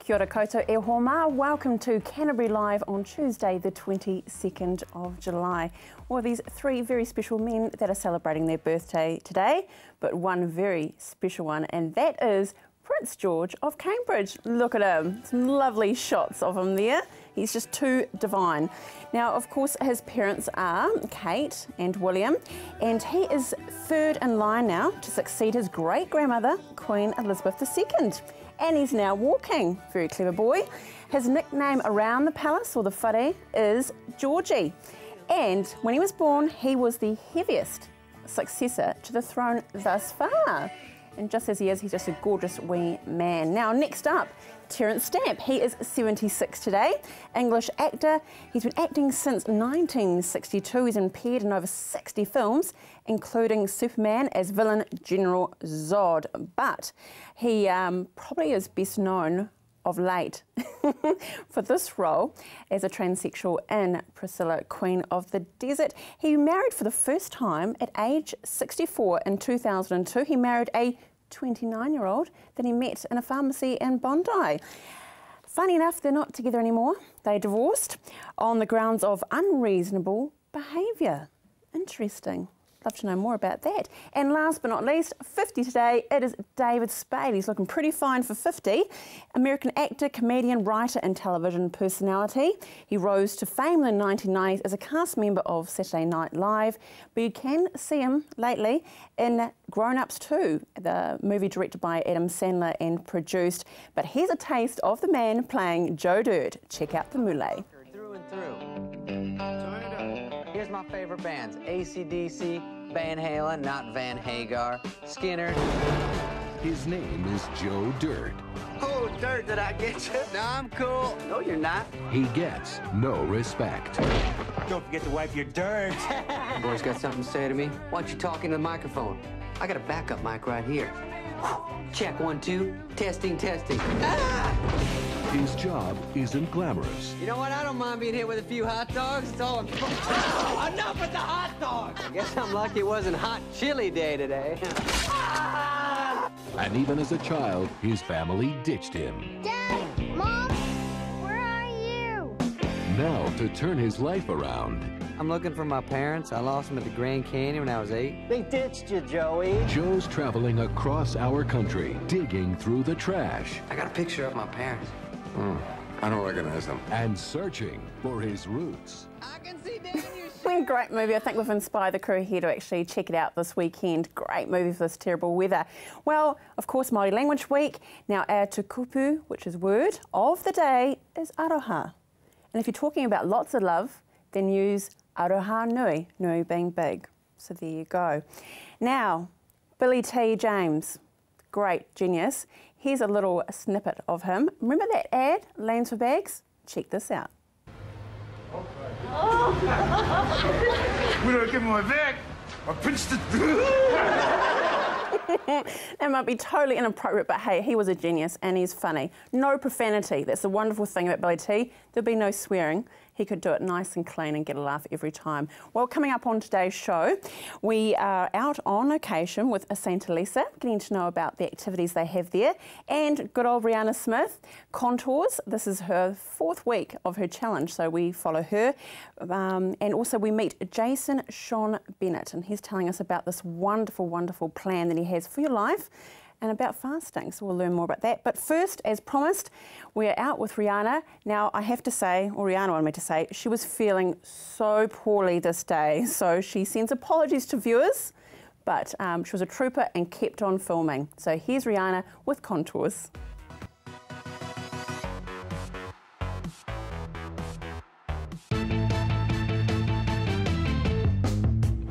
Kia ora koutou e homa. Welcome to Canterbury Live on Tuesday, the 22nd of July. Well, these three very special men that are celebrating their birthday today, but one very special one, and that is Prince George of Cambridge. Look at him. Some lovely shots of him there. He's just too divine. Now, of course, his parents are Kate and William, and he is third in line now to succeed his great-grandmother, Queen Elizabeth II. And he's now walking. Very clever boy. His nickname around the palace, or the whare, is Georgie. And when he was born, he was the heaviest successor to the throne thus far. And just as he is, he's just a gorgeous wee man. Now, next up, Terence Stamp. He is 76 today, English actor. He's been acting since 1962. He's appeared in over 60 films, including Superman as villain General Zod. But he probably is best known of late for this role as a transsexual in Priscilla, Queen of the Desert. He married for the first time at age 64 in 2002. He married a 29-year-old that he met in a pharmacy in Bondi. Funny enough, they're not together anymore. They divorced on the grounds of unreasonable behaviour. Interesting. Love to know more about that. And last but not least, 50 today, it is David Spade. He's looking pretty fine for 50. American actor, comedian, writer and television personality. He rose to fame in the 1990s as a cast member of Saturday Night Live, but you can see him lately in Grown Ups 2, the movie directed by Adam Sandler and produced. But here's a taste of the man playing Joe Dirt. Check out the moulet. Through and through. Here's my favorite bands: AC/DC, Van Halen, not Van Hagar, Skinner. His name is Joe Dirt. Oh, Dirt, did I get you? No, I'm cool. No, you're not. He gets no respect. Don't forget to wipe your dirt. You boys got something to say to me? Why don't you talk into the microphone? I got a backup mic right here. Check 1, 2. Testing, testing. Ah! His job isn't glamorous. You know what? I don't mind being hit with a few hot dogs. It's all oh, enough with the hot dogs! I guess I'm lucky it wasn't hot chili day today. And even as a child, his family ditched him. Dad! Mom! Where are you? Now, to turn his life around, I'm looking for my parents. I lost them at the Grand Canyon when I was 8. They ditched you, Joey. Joe's traveling across our country, digging through the trash. I got a picture of my parents. I don't recognize them. And searching for his roots. I can see down your shit. Great movie. I think we've inspired the crew here to actually check it out this weekend. Great movie for this terrible weather. Well, of course, Māori Language Week. Now, our tukupu, which is word of the day, is aroha. And if you're talking about lots of love, then use aroha nui, nui being big. So there you go. Now, Billy T. James, great genius. Here's a little snippet of him. Remember that ad, Lands for Bags? Check this out. We don't give me my bag. I pinched it. That might be totally inappropriate, but hey, he was a genius and he's funny. No profanity. That's the wonderful thing about Billy T. There'll be no swearing. He could do it nice and clean and get a laugh every time. Well, coming up on today's show, we are out on location with St. Elisa, getting to know about the activities they have there, and good old Brianna Smith, Contours. This is her 4th week of her challenge, so we follow her. And also we meet Jason Sean Bennett, and he's telling us about this wonderful, wonderful plan that he has for your life and about fasting, so we'll learn more about that. But first, as promised, we're out with Rihanna. Now, I have to say, or Rihanna wanted me to say, she was feeling so poorly this day, so she sends apologies to viewers, but she was a trooper and kept on filming. So here's Rihanna with Contours.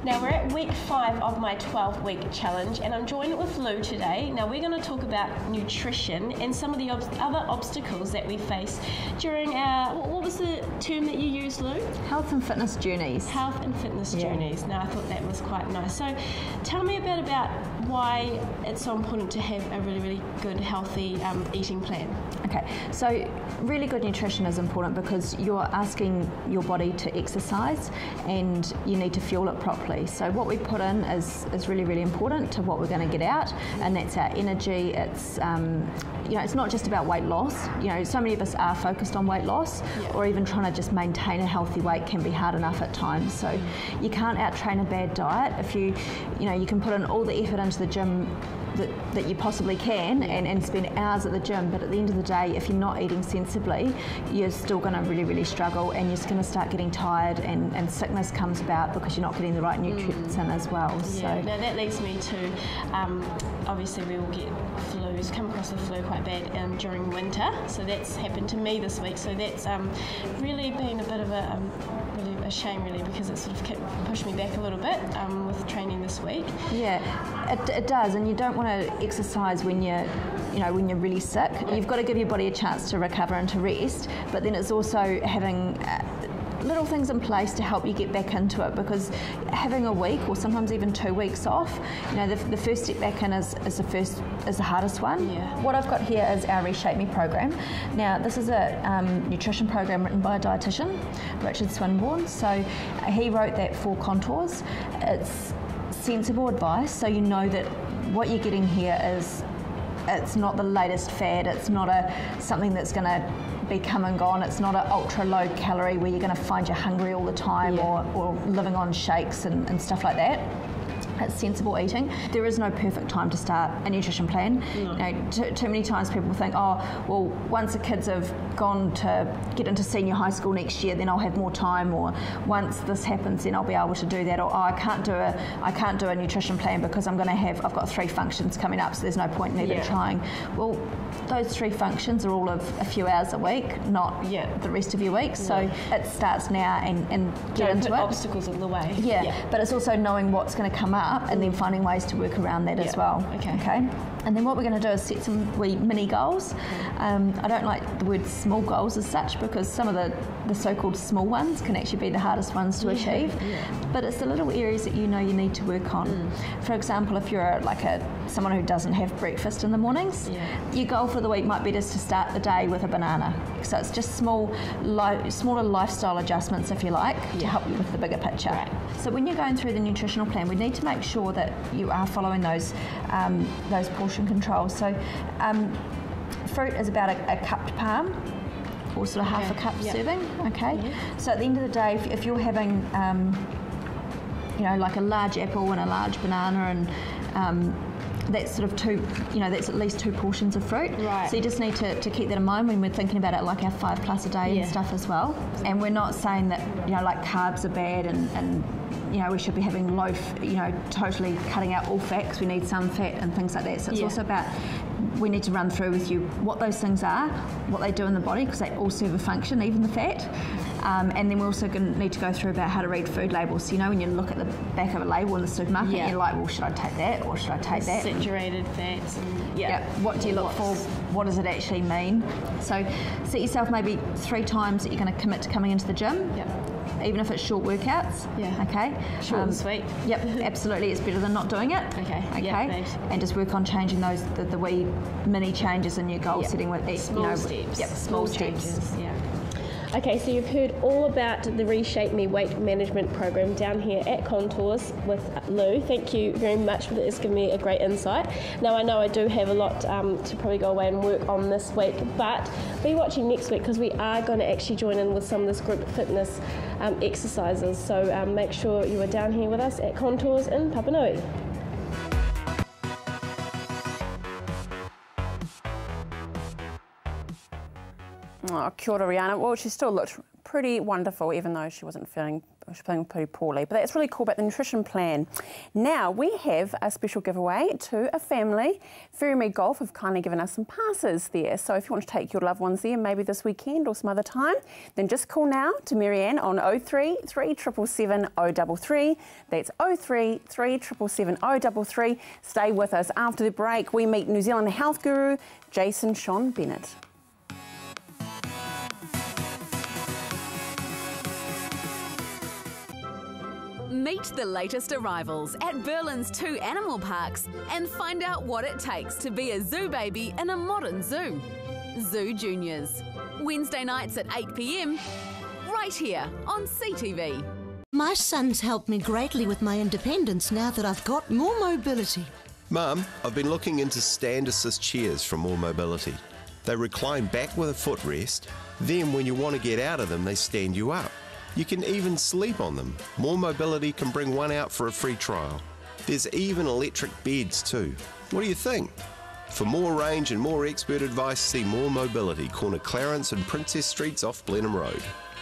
Now we're at week 5 of my 12-week challenge, and I'm joined with Lou today. Now we're going to talk about nutrition and some of the other obstacles that we face during our, what was the term that you used, Lou? Health and fitness journeys. Health and fitness journeys. Now I thought that was quite nice. So tell me a bit about why it's so important to have a really, really good, healthy eating plan. Okay, so really good nutrition is important because you're asking your body to exercise and you need to fuel it properly. exactly. So what we put in is really, really important to what we're going to get out, and that's our energy. It's it's not just about weight loss. So many of us are focused on weight loss, or even trying to just maintain a healthy weight can be hard enough at times. So you can't out-train a bad diet. If you can put in all the effort into the gym that you possibly can and spend hours at the gym, but at the end of the day, if you're not eating sensibly, you're still going to really, really struggle, and you're just going to start getting tired, and sickness comes about because you're not getting the right nutrients in as well. Yeah. So now that leads me to, obviously we all get flus, come across the flu quite bad during winter, so that's happened to me this week, so that's really been a bit of really a shame really, because it sort of pushed me back a little bit with training this week. Yeah, it does, and you don't want to exercise when you're really sick. You've got to give your body a chance to recover and to rest, but then it's also having little things in place to help you get back into it, because having a week or sometimes even 2 weeks off, the first step back in is the hardest one. Yeah. What I've got here is our Reshape Me program. Now this is a nutrition program written by a dietitian, Richard Swinburne. So he wrote that for Contours. It's sensible advice, so you know that what you're getting here is, it's not the latest fad, it's not something that's going to be come and gone, it's not an ultra low calorie where you're going to find you're hungry all the time, or living on shakes and stuff like that. It's sensible eating. There is no perfect time to start a nutrition plan. No. Too many times people think, oh, well, once the kids have gone to get into senior high school next year, then I'll have more time, or once this happens, then I'll be able to do that, or I can't do a nutrition plan because I've got 3 functions coming up, so there's no point in even trying. Well, those 3 functions are all of a few hours a week, not the rest of your week. So it starts now and get into it. Obstacles in the way. Yeah, but it's also knowing what's going to come up and then finding ways to work around that as well. Okay. And then what we're going to do is set some mini goals. I don't like the word small goals as such, because some of the so-called small ones can actually be the hardest ones to achieve. But it's the little areas that you need to work on. For example, if you're someone who doesn't have breakfast in the mornings, your goal for the week might be just to start the day with a banana. So it's just smaller lifestyle adjustments, if you like, to help you with the bigger picture. Right. So when you're going through the nutritional plan, we need to make sure that you are following those portion controls. So fruit is about a cupped palm, or sort of half a cup serving. Okay. So at the end of the day, if you're having like a large apple and a large banana, and that's sort of that's at least 2 portions of fruit. Right. So you just need to keep that in mind when we're thinking about it, like our 5+ a day and stuff as well. And we're not saying that like carbs are bad and we should be having low, totally cutting out all fat, because we need some fat and things like that. So it's also about, we need to run through with you what those things are, what they do in the body, because they all serve a function, even the fat. And then we're also going to need to go through about how to read food labels. So when you look at the back of a label in the supermarket, you're like, well, should I take that or should I take that? Saturated fats. And, what do you look for? What does it actually mean? So set yourself maybe 3 times that you're going to commit to coming into the gym. Even if it's short workouts. Okay. Short and sweet. Absolutely. It's better than not doing it. Okay. And just work on changing those the wee mini changes in your goal setting with small steps. Small changes. Okay, so you've heard all about the Reshape Me weight management program down here at Contours with Lou. Thank you very much for this, giving me a great insight. Now I know I do have a lot to probably go away and work on this week, but be watching next week, because we are going to actually join in with some of this group fitness exercises. So make sure you are down here with us at Contours in Papanui. Oh, kia ora, Rihanna. Well, she still looked pretty wonderful, even though she was feeling pretty poorly. But that's really cool about the nutrition plan. Now, we have a special giveaway to a family. Ferrymead Golf have kindly given us some passes there. So if you want to take your loved ones there, maybe this weekend or some other time, then just call now to Marianne on 03 3777 033. That's 03 3777 033. Stay with us. After the break, we meet New Zealand health guru Jason Sean Bennett. Meet the latest arrivals at Berlin's 2 animal parks and find out what it takes to be a zoo baby in a modern zoo. Zoo Juniors. Wednesday nights at 8 p.m, right here on CTV. My son's helped me greatly with my independence now that I've got more mobility. Mum, I've been looking into stand assist chairs from More Mobility. They recline back with a footrest, then when you want to get out of them, they stand you up. You can even sleep on them. More Mobility can bring one out for a free trial. There's even electric beds too. What do you think? For more range and more expert advice, see More Mobility, corner Clarence and Princess Streets off Blenheim Road.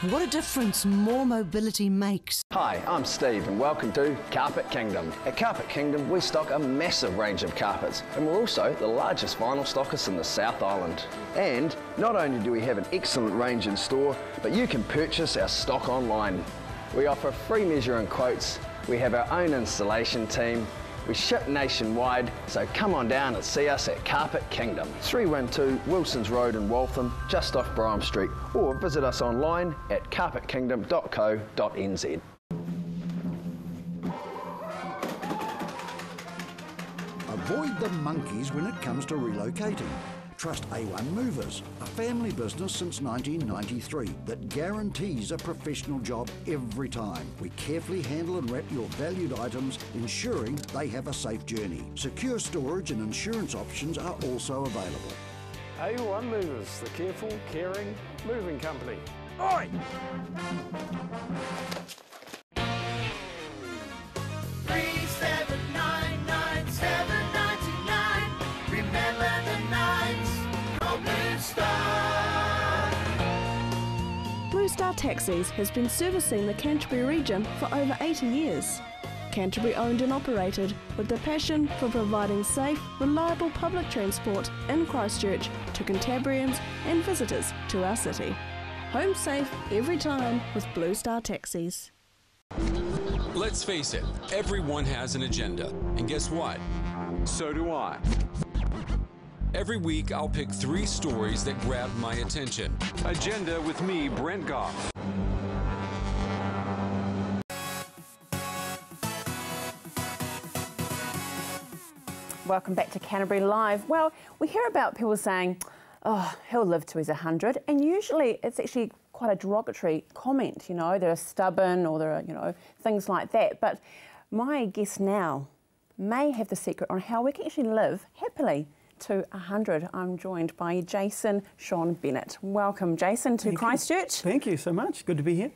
What a difference more mobility makes. Hi, I'm Steve and welcome to Carpet Kingdom. At Carpet Kingdom we stock a massive range of carpets and we're also the largest vinyl stockist in the South Island. And not only do we have an excellent range in store, but you can purchase our stock online. We offer free measure and quotes, we have our own installation team, we ship nationwide, so come on down and see us at Carpet Kingdom, 312 Wilsons Road in Waltham, just off Brougham Street, or visit us online at carpetkingdom.co.nz. Avoid the monkeys when it comes to relocating. Trust A1 Movers, a family business since 1993 that guarantees a professional job every time. We carefully handle and wrap your valued items, ensuring they have a safe journey. Secure storage and insurance options are also available. A1 Movers, the careful, caring moving company. Oi! Blue Star Taxis has been servicing the Canterbury region for over 80 years. Canterbury owned and operated with the passion for providing safe, reliable public transport in Christchurch to Cantabrians and visitors to our city. Home safe every time with Blue Star Taxis. Let's face it, everyone has an agenda. And guess what? So do I. Every week, I'll pick 3 stories that grab my attention. Agenda with me, Brent Goff. Welcome back to Canterbury Live. Well, we hear about people saying, oh, he'll live to his 100, and usually it's actually quite a derogatory comment, you know, they're stubborn or they're, you know, things like that. But my guest now may have the secret on how we can actually live happily to 100. I'm joined by Jason Sean Bennett. Welcome, Jason, to Christchurch. Thank you so much. Good to be here.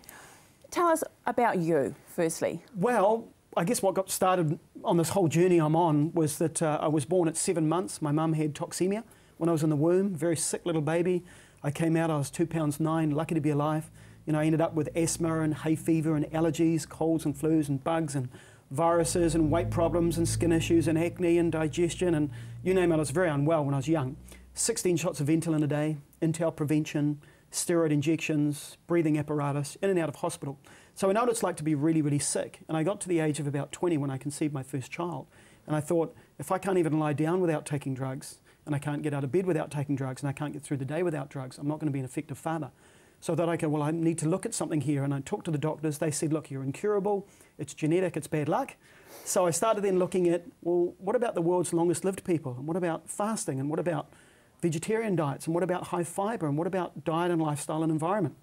Tell us about you, firstly. Well, I guess what got started on this whole journey I'm on was that I was born at 7 months. My mum had toxemia when I was in the womb, very sick little baby. I came out, I was 2 pounds 9, lucky to be alive. You know, I ended up with asthma and hay fever and allergies, colds and flus and bugs and viruses and weight problems and skin issues and acne and digestion and you name it. I was very unwell when I was young. 16 shots of Ventolin a day, Intel prevention, steroid injections, breathing apparatus, in and out of hospital. So I know what it's like to be really, really sick. And I got to the age of about 20 when I conceived my first child. And I thought, if I can't even lie down without taking drugs, and I can't get out of bed without taking drugs, and I can't get through the day without drugs, I'm not going to be an effective father. So I thought, okay, well, I need to look at something here. And I talked to the doctors. They said, look, you're incurable. It's genetic. It's bad luck. So I started then looking at, well, what about the world's longest lived people? And what about fasting? And what about vegetarian diets? And what about high fibre? And what about diet and lifestyle and environment?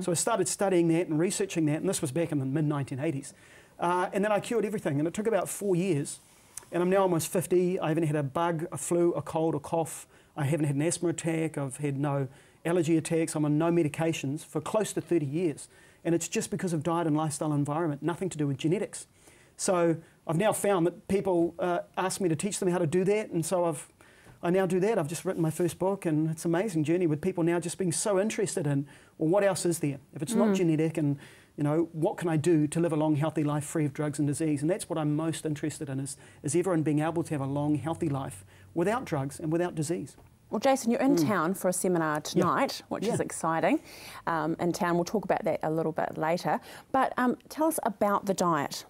So I started studying that and researching that. And this was back in the mid-1980s. And then I cured everything. And it took about 4 years. And I'm now almost 50. I haven't had a bug, a flu, a cold, a cough. I haven't had an asthma attack. I've had no allergy attacks. I'm on no medications for close to 30 years. And it's just because of diet and lifestyle and environment, nothing to do with genetics. So I've now found that people ask me to teach them how to do that. And so I now do that. I've just written my first book, and it's an amazing journey with people now just being so interested in, well, what else is there? If it's not genetic, and, you know, what can I do to live a long, healthy life free of drugs and disease? And that's what I'm most interested in, is everyone being able to have a long, healthy life without drugs and without disease. Well, Jason, you're in town for a seminar tonight, which is exciting. In town, we'll talk about that a little bit later. But tell us about the diet.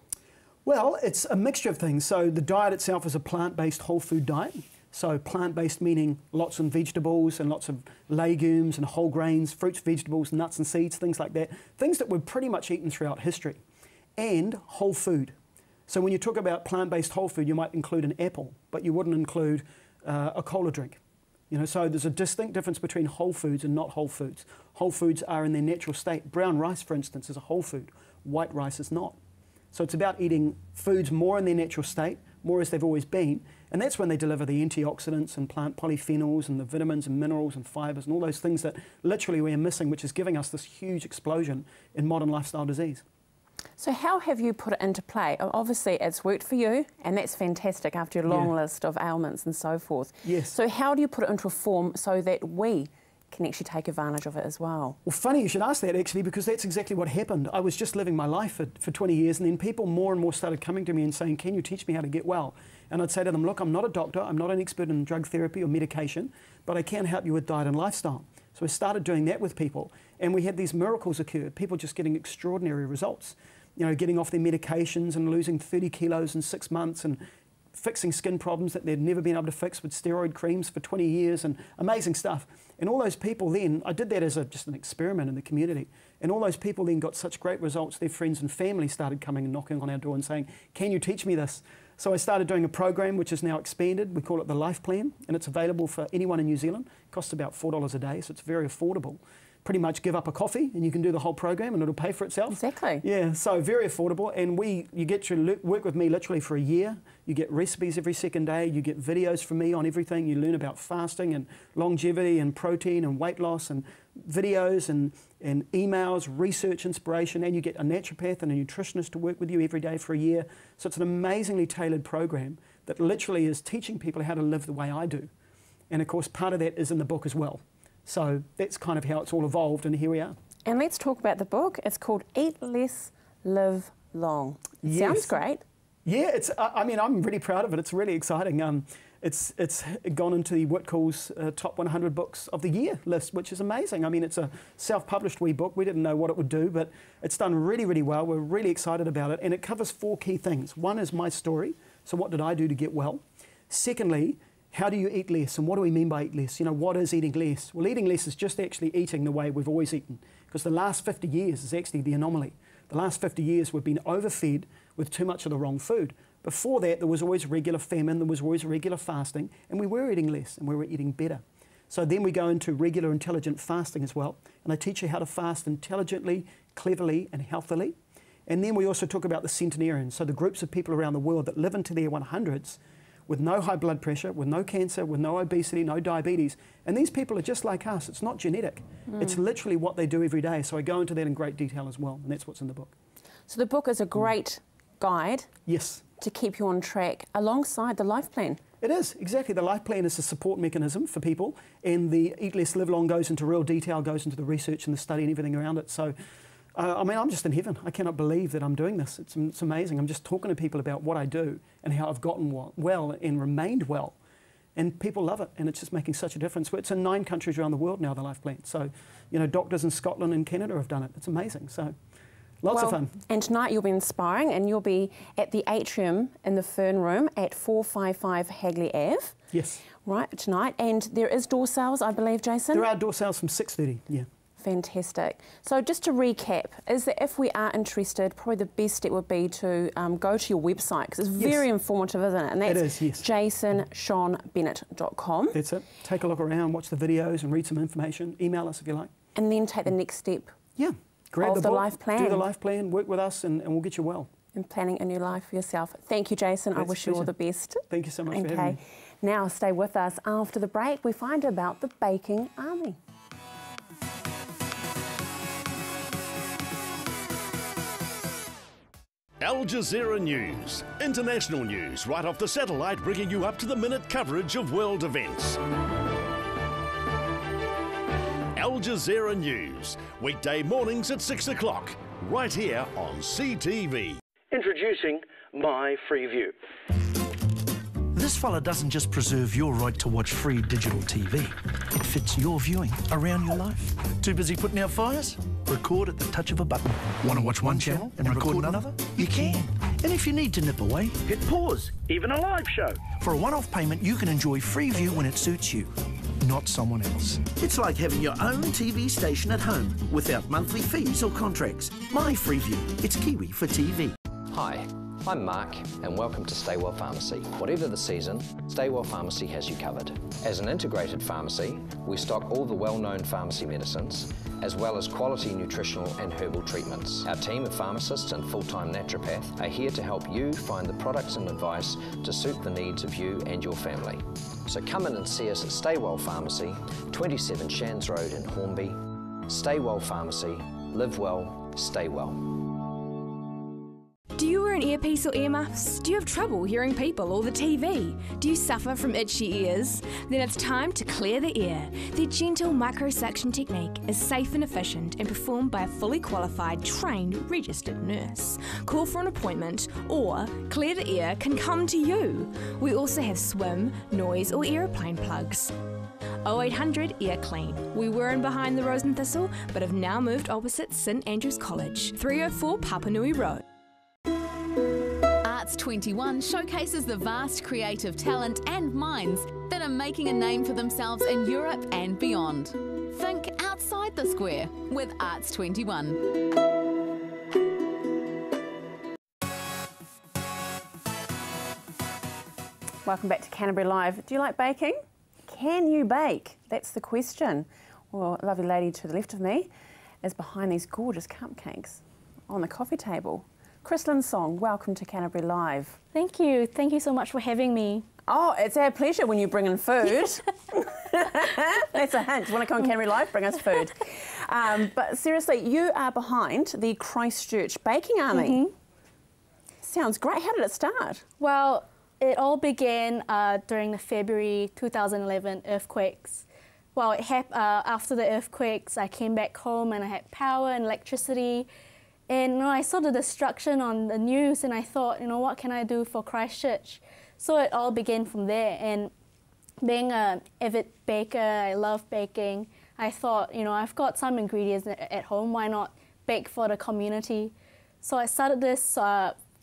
Well, it's a mixture of things. So the diet itself is a plant-based whole food diet. So plant-based meaning lots of vegetables and lots of legumes and whole grains, fruits, vegetables, nuts and seeds, things like that. Things that we've pretty much eaten throughout history. And whole food. So when you talk about plant-based whole food, you might include an apple, but you wouldn't include a cola drink. You know, so there's a distinct difference between whole foods and not whole foods. Whole foods are in their natural state. Brown rice, for instance, is a whole food. white rice is not. So it's about eating foods more in their natural state, more as they've always been, and that's when they deliver the antioxidants and plant polyphenols and the vitamins and minerals and fibres and all those things that literally we are missing, which is giving us this huge explosion in modern lifestyle disease. So how have you put it into play? Obviously it's worked for you, and that's fantastic after your long list of ailments and so forth. Yes. So how do you put it into a form so that we can actually take advantage of it as well? Well, funny you should ask that, actually, because that's exactly what happened. I was just living my life for 20 years, and then people more and more started coming to me and saying, can you teach me how to get well? And I'd say to them, look, I'm not a doctor, I'm not an expert in drug therapy or medication, but I can help you with diet and lifestyle. So I started doing that with people, and we had these miracles occur, people just getting extraordinary results. You know, getting off their medications and losing 30 kilos in 6 months, and fixing skin problems that they'd never been able to fix with steroid creams for 20 years, and amazing stuff. And all those people then, I did that as just an experiment in the community, and all those people then got such great results, their friends and family started coming and knocking on our door and saying, can you teach me this? So I started doing a program which is now expanded. We call it the Life Plan, and it's available for anyone in New Zealand. It costs about $4 a day, so it's very affordable. Pretty much give up a coffee and you can do the whole program and it'll pay for itself. Exactly. Yeah, so very affordable, and you get to work with me literally for a year. You get recipes every second day, you get videos from me on everything, you learn about fasting and longevity and protein and weight loss and videos and emails, research, inspiration, and you get a naturopath and a nutritionist to work with you every day for a year. So it's an amazingly tailored program that literally is teaching people how to live the way I do. And of course part of that is in the book as well. So that's kind of how it's all evolved, and here we are. And let's talk about the book. It's called Eat Less, Live Long. Yes. Sounds great. Yeah, I mean, I'm really proud of it. It's really exciting. It's gone into the Whitcoul's top 100 books of the year list, which is amazing. I mean, it's a self-published wee book. We didn't know what it would do, but it's done really, really well. We're really excited about it, and it covers 4 key things. One is my story. So what did I do to get well? Secondly, how do you eat less, and what do we mean by eat less? You know, what is eating less? Well, eating less is just actually eating the way we've always eaten, because the last 50 years is actually the anomaly. The last 50 years we've been overfed with too much of the wrong food. Before that, there was always regular famine, there was always regular fasting, and we were eating less and we were eating better. So then we go into regular intelligent fasting as well, and I teach you how to fast intelligently, cleverly, and healthily. And then we also talk about the centenarians, so the groups of people around the world that live into their 100s, with no high blood pressure, with no cancer, with no obesity, no diabetes. And these people are just like us. It's not genetic. It's literally what they do every day. So I go into that in great detail as well, and that's what's in the book. So the book is a great guide. Yes. To keep you on track alongside the Life Plan. It is, exactly. The Life Plan is a support mechanism for people, and the Eat Less, Live Long goes into real detail, goes into the research and the study and everything around it. So I mean, I'm just in heaven. I cannot believe that I'm doing this. It's amazing. I'm just talking to people about what I do and how I've gotten well and remained well. And people love it, and it's just making such a difference. It's in 9 countries around the world now, the Life Plan. So, you know, doctors in Scotland and Canada have done it. It's amazing. So, lots of fun. And tonight you'll be inspiring, and you'll be at the atrium in the Fern Room at 455 Hagley Ave. Yes. Right, tonight. And there is door sales, I believe, Jason? There are door sales from 6:30, yeah. Fantastic. So just to recap, is that if we are interested, probably the best step would be to go to your website, because it's very informative, isn't it? And that's it is, yes. jasonshawnbennett.com. That's it. Take a look around, watch the videos and read some information. Email us if you like. And then take the next step. Yeah. Grab the book, Life Plan. Do the Life Plan, work with us, and we'll get you well. And planning a new life for yourself. Thank you, Jason. I wish you all the best. Thank you so much for having me. Now stay with us. After the break, we find out about the baking army. Al Jazeera News, international news right off the satellite, bringing you up-to-the-minute coverage of world events. Al Jazeera News, weekday mornings at 6 o'clock, right here on CTV. Introducing My Freeview. This fella doesn't just preserve your right to watch free digital TV. It fits your viewing around your life. Too busy putting out fires? Record at the touch of a button. Want to watch one channel and record another? You can. And if you need to nip away, hit pause, even a live show. For a one-off payment, you can enjoy free view when it suits you, not someone else. It's like having your own TV station at home without monthly fees or contracts. My Freeview. It's Kiwi for TV. Hi, I'm Mark, and welcome to Staywell Pharmacy. Whatever the season, Staywell Pharmacy has you covered. As an integrated pharmacy, we stock all the well-known pharmacy medicines, as well as quality nutritional and herbal treatments. Our team of pharmacists and full-time naturopath are here to help you find the products and advice to suit the needs of you and your family. So come in and see us at Staywell Pharmacy, 27 Shands Road in Hornby. Staywell Pharmacy, live well, stay well. Do you wear an earpiece or earmuffs? Do you have trouble hearing people or the TV? Do you suffer from itchy ears? Then it's time to clear the ear. Their gentle microsuction technique is safe and efficient and performed by a fully qualified, trained, registered nurse. Call for an appointment or Clear the Ear can come to you. We also have swim, noise or aeroplane plugs. 0800 Ear Clean. We were in behind the Rose and Thistle but have now moved opposite St Andrews College, 304 Papanui Road. Arts 21 showcases the vast creative talent and minds that are making a name for themselves in Europe and beyond. Think outside the square with Arts 21. Welcome back to Canterbury Live. Do you like baking? Can you bake? That's the question. Well, a lovely lady to the left of me is behind these gorgeous cupcakes on the coffee table. Chrislyn Song, welcome to Canterbury Live. Thank you. Thank you so much for having me. Oh, it's our pleasure when you bring in food. That's a hint. When I come on Canterbury Live, bring us food. But seriously, you are behind the Christchurch Baking Army. Mm-hmm. Sounds great. How did it start? Well, it all began during the February 2011 earthquakes. Well, after the earthquakes, I came back home and I had power and electricity. And I saw the destruction on the news and I thought, what can I do for Christchurch? So it all began from there. And being an avid baker, I love baking. I thought, I've got some ingredients at home, why not bake for the community? So I started this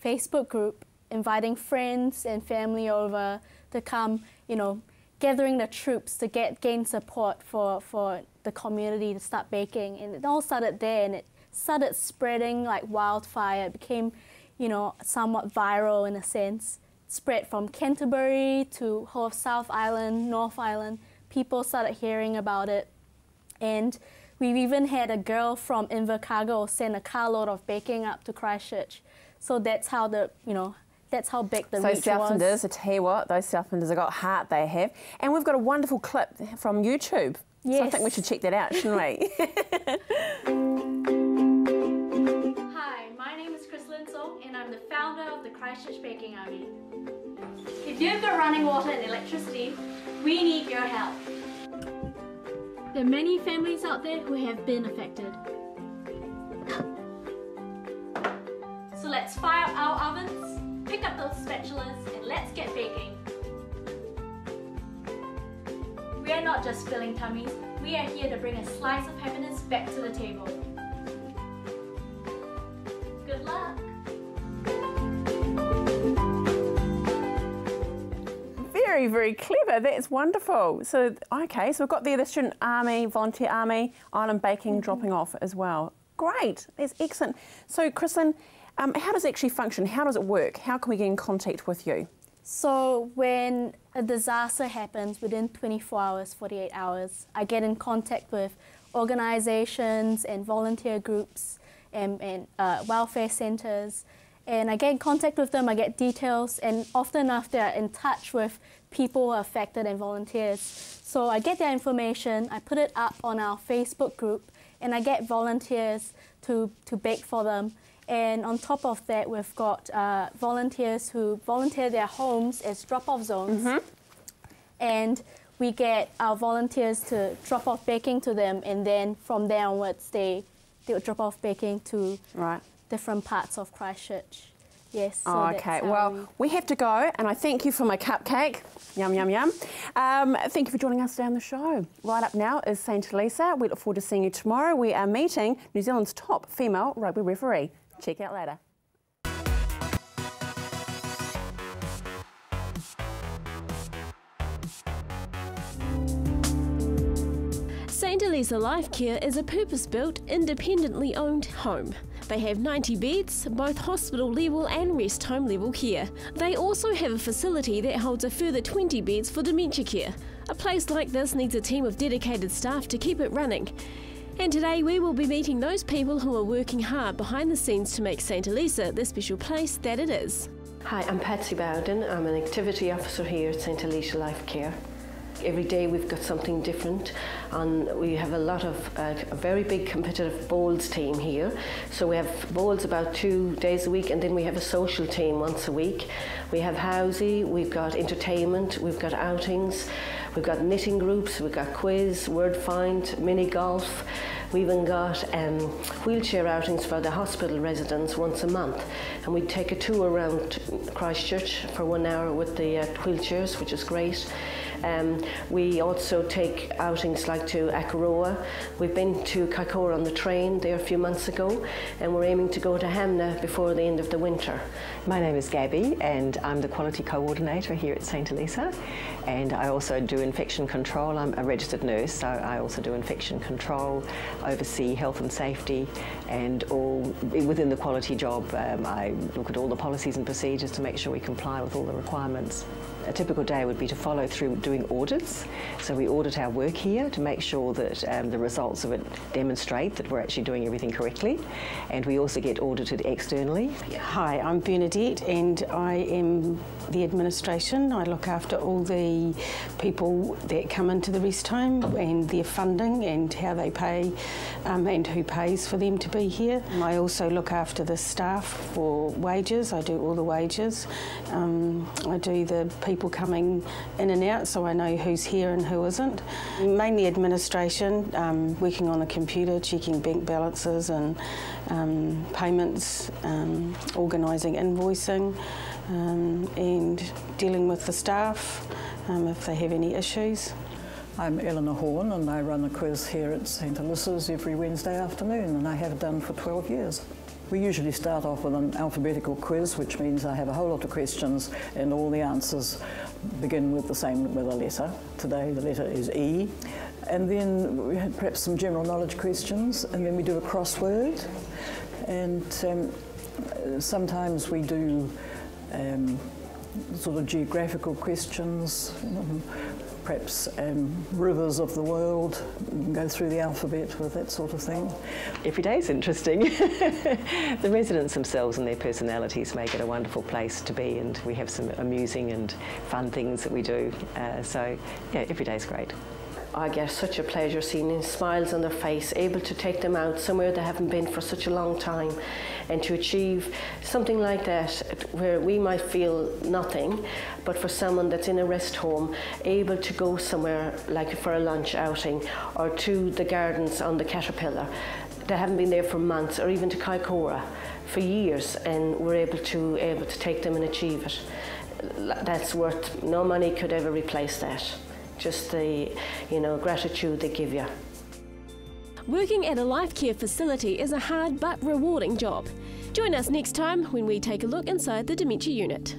Facebook group, inviting friends and family over to come, gathering the troops to gain support for the community to start baking. And it all started there, and it started spreading like wildfire. It became, somewhat viral in a sense. It spread from Canterbury to whole of South Island, North Island. People started hearing about it. And we've even had a girl from Invercargill send a carload of baking up to Christchurch. So that's how that's how big the reach was. So Southlanders, I tell you what, those Southlanders have got heart, they have. And we've got a wonderful clip from YouTube. Yes. So I think we should check that out, shouldn't we? Hi, my name is Chrislyn Song and I'm the founder of the Christchurch Baking Army. If you've got running water and electricity, we need your help. There are many families out there who have been affected. So let's fire up our ovens, pick up those spatulas, and let's get baking. We are not just filling tummies, we are here to bring a slice of happiness back to the table. Good luck! Very, very clever. That's wonderful. So, okay, so we've got the Student Army, Volunteer Army, Island Baking dropping off as well. Great, that's excellent. So, Chrislyn, how does it actually function? How does it work? How can we get in contact with you? So when a disaster happens within 24 hours, 48 hours, I get in contact with organisations and volunteer groups and welfare centres, and I get in contact with them, I get details, and often enough they're in touch with people who are affected and volunteers. So I get their information, I put it up on our Facebook group, and I get volunteers to bake for them. And on top of that, we've got volunteers who volunteer their homes as drop-off zones. Mm-hmm. And we get our volunteers to drop off baking to them, and then from there onwards, they will drop off baking to different parts of Christchurch. Yes. So okay, well, we have to go, and I thank you for my cupcake. Yum, yum, yum. Thank you for joining us today on the show. Right up now is St. Teresa. We look forward to seeing you tomorrow. We are meeting New Zealand's top female rugby referee. Check out later. St. Lisa Life Care is a purpose-built, independently owned home. They have 90 beds, both hospital level and rest home level care. They also have a facility that holds a further 20 beds for dementia care. A place like this needs a team of dedicated staff to keep it running. And today we will be meeting those people who are working hard behind the scenes to make St Elisa the special place that it is. Hi, I'm Patsy Bowden. I'm an activity officer here at St Elisa Life Care. Every day we've got something different, and we have a lot of a very big competitive bowls team here. So we have bowls about 2 days a week, and then we have a social team once a week. We have housey, we've got entertainment, we've got outings, we've got knitting groups, we've got quiz, word find, mini golf. We even got wheelchair outings for the hospital residents once a month, and we take a tour around Christchurch for 1 hour with the wheelchairs, which is great. We also take outings like to Akaroa. We've been to Kaikoura on the train there a few months ago, and we're aiming to go to Hamna before the end of the winter. My name is Gabby, and I'm the Quality Coordinator here at St Elisa, and I also do infection control. I'm a registered nurse, so I also do infection control, oversee health and safety, and all within the quality job. I look at all the policies and procedures to make sure we comply with all the requirements. A typical day would be to follow through doing audits. So we audit our work here to make sure that the results of it demonstrate that we're actually doing everything correctly. And we also get audited externally. Hi, I'm Bernadette, and I am the administration. I look after all the people that come into the rest home and their funding and how they pay and who pays for them to be here. I also look after the staff for wages. I do all the wages. I do the people coming in and out, so I know who's here and who isn't. Mainly administration, working on a computer, checking bank balances and payments, organising invoicing, and dealing with the staff if they have any issues. I'm Eleanor Horn, and I run a quiz here at St Elisa's every Wednesday afternoon, and I have done for 12 years. We usually start off with an alphabetical quiz, which means I have a whole lot of questions and all the answers begin with the same with a letter. Today the letter is E. And then we had perhaps some general knowledge questions, and then we do a crossword. And sometimes we do sort of geographical questions, perhaps rivers of the world, go through the alphabet with that sort of thing. Every day is interesting. The residents themselves and their personalities make it a wonderful place to be, and we have some amusing and fun things that we do. So yeah, every day is great. I get such a pleasure seeing smiles on their face, able to take them out somewhere they haven't been for such a long time, and to achieve something like that where we might feel nothing, but for someone that's in a rest home, able to go somewhere like for a lunch outing or to the gardens on the Caterpillar. They haven't been there for months, or even to Kaikoura for years, and we're able to take them and achieve it. That's worth, no money could ever replace that. Just the, gratitude they give you. Working at a life care facility is a hard but rewarding job. Join us next time when we take a look inside the dementia unit.